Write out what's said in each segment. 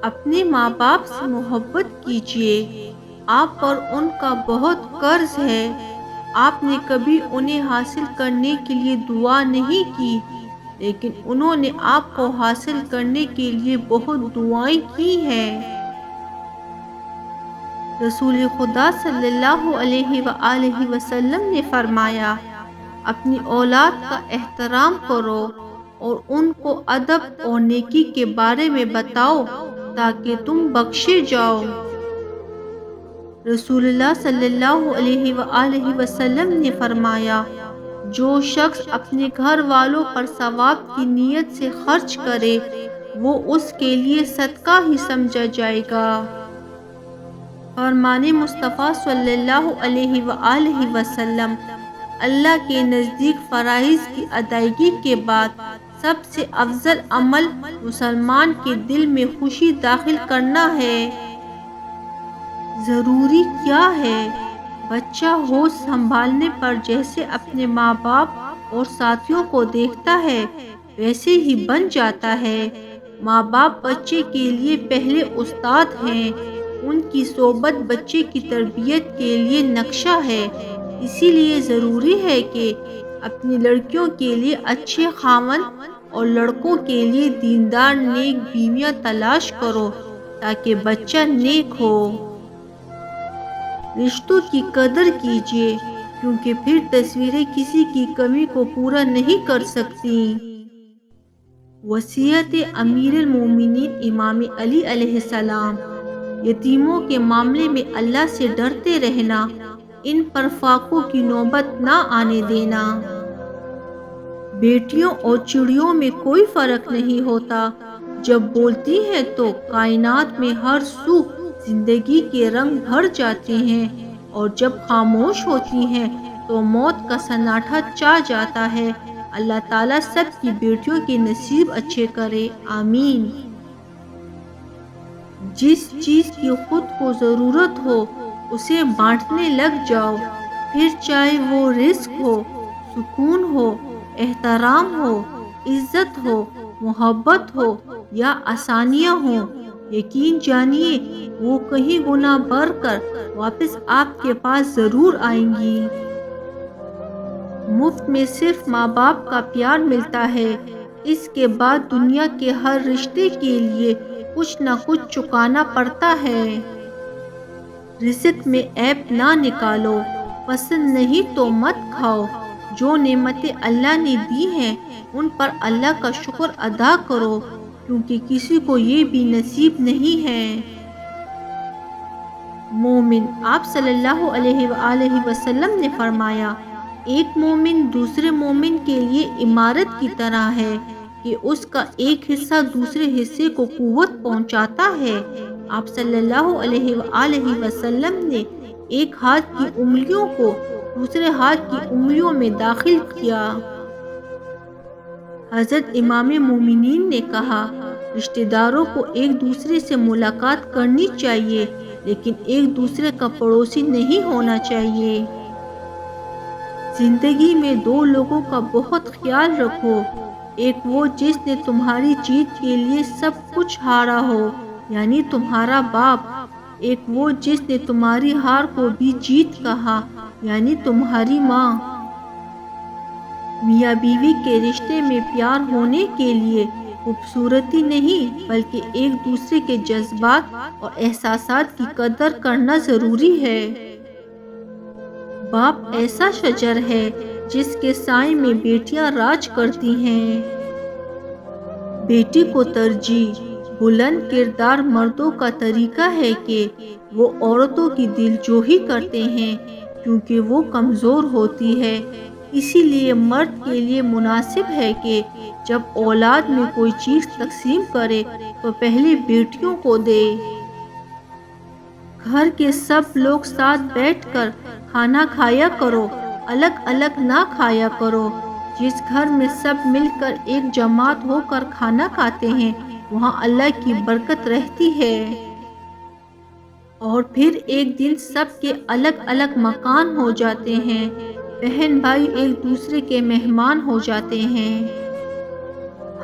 اپنے ماں باپ سے محبت کیجیے، آپ پر ان کا بہت قرض ہے۔ آپ نے کبھی انہیں حاصل کرنے کے لیے دعا نہیں کی، لیکن انہوں نے آپ کو حاصل کرنے کے لیے بہت دعائیں کی ہیں۔ رسول خدا صلی اللہ علیہ وآلہ وسلم نے فرمایا، اپنی اولاد کا احترام کرو اور ان کو ادب اور نیکی کے بارے میں بتاؤ تاکہ تم بخشے جاؤ۔ رسول اللہ صلی اللہ علیہ وآلہ وسلم نے فرمایا، جو شخص اپنے گھر والوں پر ثواب کی نیت سے خرچ کرے وہ اس کے لیے صدقہ ہی سمجھا جائے گا۔ فرمان مصطفیٰ صلی اللہ علیہ وآلہ وسلم، اللہ کے نزدیک فرائض کی ادائیگی کے بعد سب سے افضل عمل مسلمان کے دل میں خوشی داخل کرنا ہے۔ ضروری کیا ہے؟ بچہ ہوش سنبھالنے پر جیسے اپنے ماں باپ اور ساتھیوں کو دیکھتا ہے ویسے ہی بن جاتا ہے۔ ماں باپ بچے کے لیے پہلے استاد ہیں، ان کی صحبت بچے کی تربیت کے لیے نقشہ ہے۔ اسی لیے ضروری ہے کہ اپنی لڑکیوں کے لیے اچھے خاوند اور لڑکوں کے لیے دیندار نیک بیویاں تلاش کرو تاکہ بچہ نیک ہو۔ رشتوں کی قدر کیجیے کیونکہ پھر تصویریں کسی کی کمی کو پورا نہیں کر سکتی۔ وصیت امیر المومنین امام علی علیہ السلام، یتیموں کے معاملے میں اللہ سے ڈرتے رہنا، ان پر فاقوں کی نوبت نہ آنے دینا۔ بیٹیوں اور چڑیوں میں کوئی فرق نہیں ہوتا، جب بولتی ہیں تو کائنات میں ہر سو زندگی کے رنگ بھر جاتے ہیں، اور جب خاموش ہوتی ہیں تو موت کا سناٹا چھا جاتا ہے۔ اللہ تعالیٰ سب کی بیٹیوں کے نصیب اچھے کرے، آمین۔ جس چیز کی خود کو ضرورت ہو اسے بانٹنے لگ جاؤ، پھر چاہے وہ رزق ہو، سکون ہو، احترام ہو، عزت ہو، محبت ہو یا آسانیاں ہوں، یقین جانیے وہ کہیں گنا بڑھ کر واپس آپ کے پاس ضرور آئیں گی۔ مفت میں صرف ماں باپ کا پیار ملتا ہے، اس کے بعد دنیا کے ہر رشتے کے لیے کچھ نہ کچھ چکانا پڑتا ہے۔ رزق میں عیب نہ نکالو، پسند نہیں تو مت کھاؤ۔ جو نعمتیں اللہ نے دی ہیں ان پر اللہ کا شکر ادا کرو، کیونکہ کسی کو یہ بھی نصیب نہیں ہے۔ مومن، آپ صلی اللہ علیہ وآلہ وسلم نے فرمایا، ایک مومن دوسرے مومن کے لیے عمارت کی طرح ہے کہ اس کا ایک حصہ دوسرے حصے کو قوت پہنچاتا ہے۔ آپ صلی اللہ علیہ وآلہ وسلم نے ایک ہاتھ کی انگلیوں کو دوسرے ہاتھ کی انگلیوں میں داخل کیا۔ حضرت امام مومنین نے کہا، رشتہ داروں کو ایک دوسرے سے ملاقات کرنی چاہیے لیکن ایک دوسرے کا پڑوسی نہیں ہونا چاہیے۔ زندگی میں دو لوگوں کا بہت خیال رکھو، ایک وہ جس نے تمہاری جیت کے لیے سب کچھ ہارا ہو یعنی تمہارا باپ، ایک وہ جس نے تمہاری ہار کو بھی جیت کہا یعنی تمہاری ماں۔ میاں بیوی کے رشتے میں پیار ہونے کے لیے خوبصورتی نہیں بلکہ ایک دوسرے کے جذبات اور احساسات کی قدر کرنا ضروری ہے۔ باپ ایسا شجر ہے جس کے سائے میں بیٹیاں راج کرتی ہیں۔ بیٹی کو ترجیح۔ بلند کردار مردوں کا طریقہ ہے کہ وہ عورتوں کی دلجوئی کرتے ہیں کیونکہ وہ کمزور ہوتی ہے، اسی لیے مرد کے لیے مناسب ہے کہ جب اولاد میں کوئی چیز تقسیم کرے تو پہلے بیٹیوں کو دے۔ گھر کے سب لوگ ساتھ بیٹھ کر کھانا کھایا کرو، الگ الگ نہ کھایا کرو۔ جس گھر میں سب مل کر ایک جماعت ہو کر کھانا کھاتے ہیں وہاں اللہ کی برکت رہتی ہے۔ اور پھر ایک دن سب کے الگ الگ مکان ہو جاتے ہیں، بہن بھائی ایک دوسرے کے مہمان ہو جاتے ہیں۔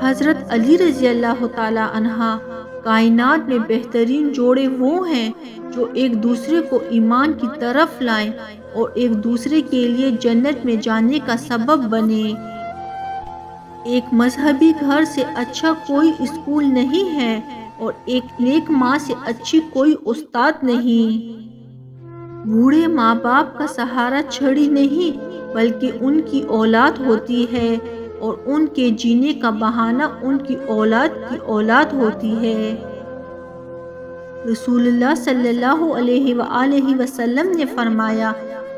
حضرت علی رضی اللہ تعالی عنہ کائنات میں بہترین جوڑے وہ ہیں جو ایک دوسرے کو ایمان کی طرف لائیں اور ایک دوسرے کے لیے جنت میں جانے کا سبب بنے۔ ایک مذہبی گھر سے اچھا کوئی اسکول نہیں ہے اور ایک نیک ماں سے اچھی کوئی استاد نہیں۔ بوڑھے ماں باپ کا سہارا چھڑی نہیں بلکہ ان کی اولاد ہوتی ہے اور ان کے جینے کا بہانہ ان کی اولاد ہوتی ہے۔ رسول اللہ صلی اللہ علیہ وآلہ وسلم نے فرمایا،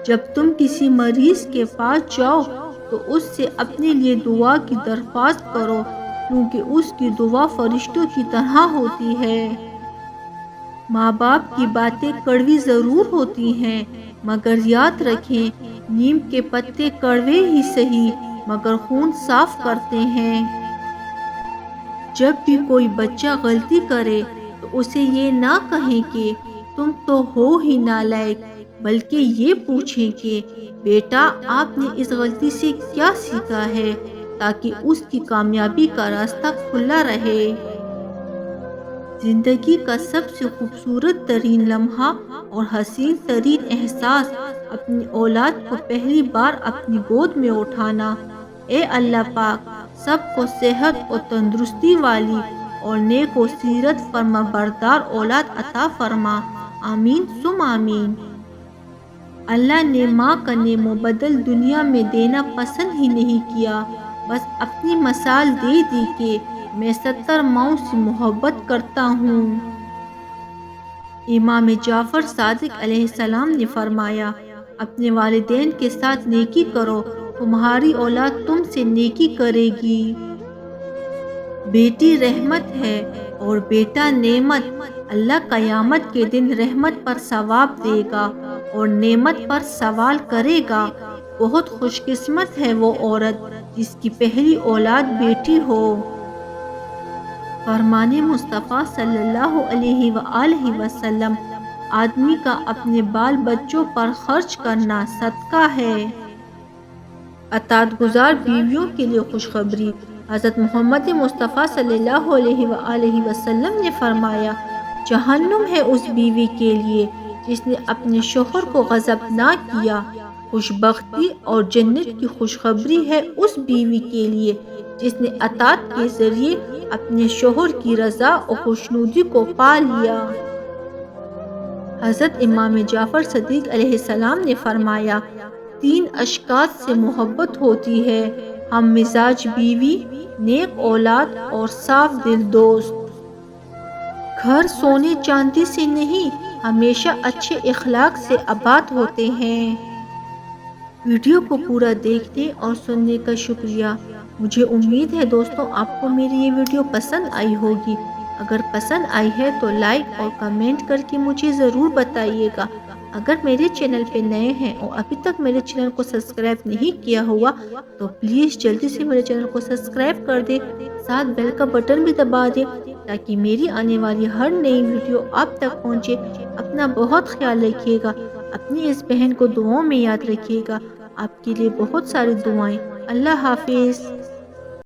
جب تم کسی مریض کے پاس جاؤ تو اس سے اپنے لیے دعا کی درخواست کرو، کیونکہ اس کی دعا فرشتوں کی طرح ہوتی ہے۔ ماں باپ کی باتیں کڑوی ضرور ہوتی ہیں، مگر یاد رکھیں نیم کے پتے کڑوے ہی سہی مگر خون صاف کرتے ہیں۔ جب بھی کوئی بچہ غلطی کرے تو اسے یہ نہ کہیں کہ تم تو ہو ہی نالائق، بلکہ یہ پوچھیں کہ بیٹا آپ نے اس غلطی سے کیا سیکھا ہے، تاکہ اس کی کامیابی کا راستہ کھلا رہے۔ زندگی کا سب سے خوبصورت ترین لمحہ اور حسین ترین احساس اپنی اولاد کو پہلی بار اپنی گود میں اٹھانا۔ اے اللہ پاک سب کو صحت اور تندرستی والی اور نیک و سیرت فرما بردار اولاد عطا فرما، آمین ثم آمین۔ اللہ نے ماں کا نعم و بدل دنیا میں دینا پسند ہی نہیں کیا، بس اپنی مثال دے دی کہ میں 70 ماؤں سے محبت کرتا ہوں۔ امام جعفر صادق علیہ السلام نے فرمایا، اپنے والدین کے ساتھ نیکی کرو، تمہاری اولاد تم سے نیکی کرے گی۔ بیٹی رحمت ہے اور بیٹا نعمت۔ اللہ قیامت کے دن رحمت پر ثواب دے گا اور نعمت پر سوال کرے گا۔ بہت خوش قسمت ہے وہ عورت جس کی پہلی اولاد بیٹی ہو۔ فرمان مصطفیٰ صلی اللہ علیہ وآلہ وسلم، آدمی کا اپنے بال بچوں پر خرچ کرنا صدقہ ہے۔ اطاعت گزار بیویوں کے لیے خوشخبری۔ حضرت محمد مصطفیٰ صلی اللہ علیہ وآلہ وسلم نے فرمایا، جہنم ہے اس بیوی کے لیے جس نے اپنے شوہر کو غضب نہ کیا، خوش بختی اور جنت کی خوشخبری ہے اس بیوی کے لیے جس نے اطاعت کے ذریعے اپنے شوہر کی رضا اور خوشنودی کو پا لیا۔ حضرت امام جعفر صادق علیہ السلام نے فرمایا، 3 اشخاص سے محبت ہوتی ہے، ہم مزاج بیوی، نیک اولاد اور صاف دل دوست۔ گھر سونے چاندی سے نہیں، ہمیشہ اچھے اخلاق سے آباد ہوتے ہیں۔ ویڈیو کو پورا دیکھنے اور سننے کا شکریہ۔ مجھے امید ہے دوستوں آپ کو میری یہ ویڈیو پسند آئی ہوگی۔ اگر پسند آئی ہے تو لائک اور کمنٹ کر کے مجھے ضرور بتائیے گا۔ اگر میرے چینل پہ نئے ہیں اور ابھی تک میرے چینل کو سبسکرائب نہیں کیا ہوا تو پلیز جلدی سے میرے چینل کو سبسکرائب کر دیں، ساتھ بیل کا بٹن بھی دبا دیں تاکہ میری آنے والی ہر نئی ویڈیو آپ تک پہنچے۔ اپنا بہت خیال رکھیے گا، اپنی اس بہن کو دعاؤں میں یاد رکھیے گا۔ آپ کے لیے بہت ساری دعائیں۔ اللہ حافظ۔